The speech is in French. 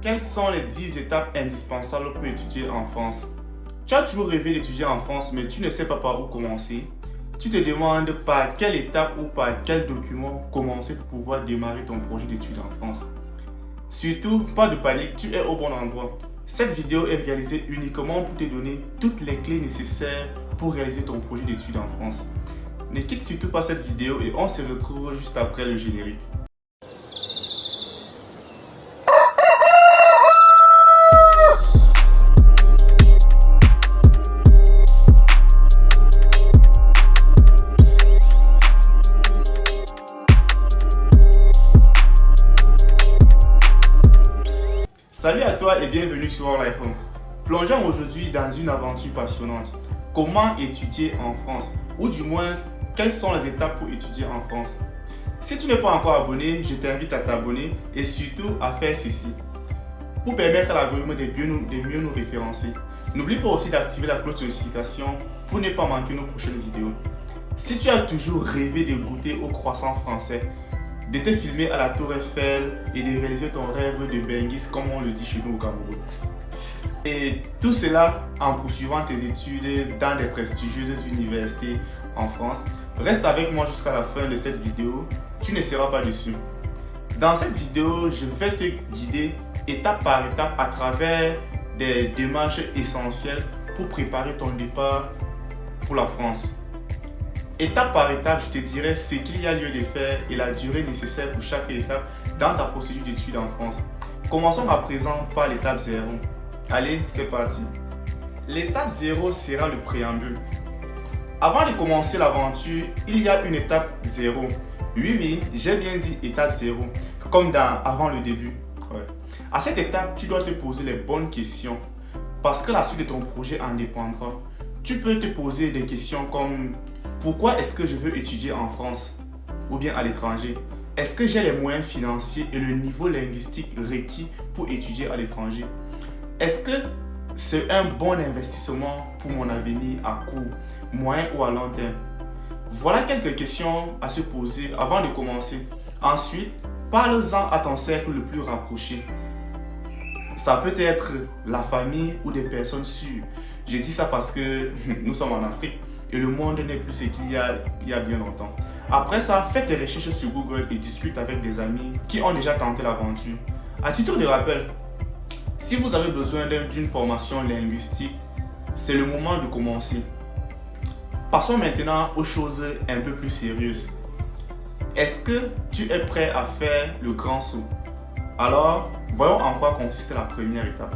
Quelles sont les 10 étapes indispensables pour étudier en France? Tu as toujours rêvé d'étudier en France, mais tu ne sais pas par où commencer. Tu te demandes par quelle étape ou par quel document commencer pour pouvoir démarrer ton projet d'études en France. Surtout, pas de panique, tu es au bon endroit. Cette vidéo est réalisée uniquement pour te donner toutes les clés nécessaires pour réaliser ton projet d'études en France. Ne quitte surtout pas cette vidéo et on se retrouve juste après le générique. Salut à toi et bienvenue sur All I Home. Plongeons aujourd'hui dans une aventure passionnante. Comment étudier en France? Ou du moins, quelles sont les étapes pour étudier en France? Si tu n'es pas encore abonné, je t'invite à t'abonner et surtout à faire ceci. Pour permettre à l'algorithme de mieux nous référencer. N'oublie pas aussi d'activer la cloche de notification pour ne pas manquer nos prochaines vidéos. Si tu as toujours rêvé de goûter au croissant français, de te filmer à la Tour Eiffel et de réaliser ton rêve de benguis comme on le dit chez nous au Cameroun. Et tout cela en poursuivant tes études dans des prestigieuses universités en France. Reste avec moi jusqu'à la fin de cette vidéo, tu ne seras pas déçu. Dans cette vidéo, je vais te guider étape par étape à travers des démarches essentielles pour préparer ton départ pour la France. Étape par étape, je te dirai ce qu'il y a lieu de faire et la durée nécessaire pour chaque étape dans ta procédure d'études en France. Commençons à présent par l'étape 0. Allez, c'est parti. L'étape 0 sera le préambule. Avant de commencer l'aventure, il y a une étape 0. Oui, j'ai bien dit étape 0, comme dans avant le début. Ouais. À cette étape, tu dois te poser les bonnes questions parce que la suite de ton projet en dépendra. Tu peux te poser des questions comme: pourquoi est-ce que je veux étudier en France ou bien à l'étranger? Est-ce que j'ai les moyens financiers et le niveau linguistique requis pour étudier à l'étranger? Est-ce que c'est un bon investissement pour mon avenir à court, moyen ou à long terme? Voilà quelques questions à se poser avant de commencer. Ensuite, parle-en à ton cercle le plus rapproché. Ça peut être la famille ou des personnes sûres. Je dis ça parce que nous sommes en Afrique. Et le monde n'est plus ce qu'il y a bien longtemps. Après ça, fais tes recherches sur Google et discute avec des amis qui ont déjà tenté l'aventure. À titre de rappel, si vous avez besoin d'une formation linguistique, c'est le moment de commencer. Passons maintenant aux choses un peu plus sérieuses. Est-ce que tu es prêt à faire le grand saut? Alors, voyons en quoi consiste la première étape.